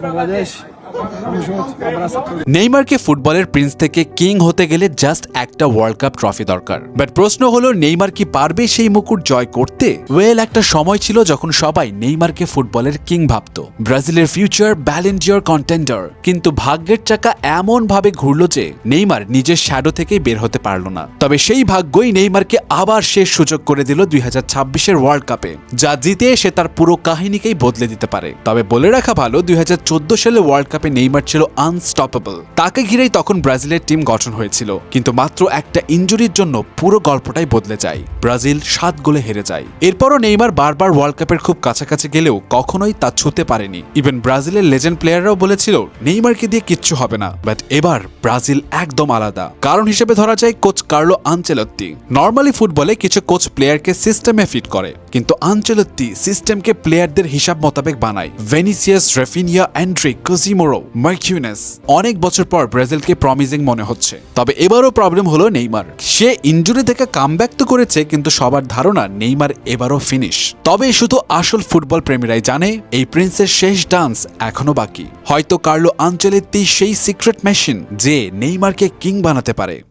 বাংলাদেশ নেইমারকে ফুটবলের প্রিন্স থেকে কিং হতে গেলে জাস্ট একটা ওয়ার্ল্ড কাপ ট্রফি দরকার। বাট প্রশ্ন হলো নেইমার কি পারবে সেই মুকুট জয় করতে? ওয়েল, একটা সময় ছিল যখন সবাই নেইমারকে ফুটবলের কিং ভাবত, ব্রাজিলের ফিউচার ব্যালেন ডিওর কন্টেন্ডার। কিন্তু ভাগ্যের চাকা এমন ভাবে ঘুরল যে নেইমার নিজের শ্যাডো থেকেই বের হতে পারল না। তবে সেই ভাগ্যই নেইমারকে আবার শেষ সুযোগ করে দিল 2026-এর ওয়ার্ল্ড কাপে, যা জিতে সে তার পুরো কাহিনীকেই বদলে দিতে পারে। তবে বলে রাখা ভালো, 2014 সালে ওয়ার্ল্ড কাপে নেইমার ছিল আনস্টপেবল। তাকে ঘিরেই তখন ব্রাজিলের টিম গঠন হয়েছিল, কিন্তু মাত্র একটা ইনজুরির জন্য পুরো গল্পটাই বদলে যায়। ব্রাজিল 7 গোলে হেরে যায়। এরপরও নেইমার বারবার ওয়ার্ল্ড কাপের খুব কাছাকাছি গেলেও কখনোই তা ছুঁতে পারেনি। ইভেন ব্রাজিলের লেজেন্ড প্লেয়াররাও বলেছিল নেইমারকে দিয়ে কিচ্ছু হবে না। বাট এবার ব্রাজিল একদম আলাদা। কারণ হিসেবে ধরা যায় কোচ কার্লো আনচেলত্তি। নর্মালি ফুটবলে কিছু কোচ প্লেয়ারকে সিস্টেমে ফিট করে, কিন্তু আনচেলত্তি সিস্টেমকে প্লেয়ারদের হিসাব মোতাবেক বানায়। Vinicius, Raphinha, Endrick, Casemiro, Marquinhos. অনেক বছর পর ব্রাজিলকে প্রমিজিং মনে হচ্ছে। তবে এবারও প্রবলেম হলো নেইমার। সে ইনজুরি থেকে কামব্যাক তো করেছে, কিন্তু সবার ধারণা নেইমার এবারও ফিনিশ। তবে শুধু আসল ফুটবল প্রেমীরাই জানে এই প্রিন্সের শেষ ডান্স এখনো বাকি। হয়তো কার্লো আনচেলত্তি সেই সিক্রেট মেশিন যে নেইমারকে কিং বানাতে পারে।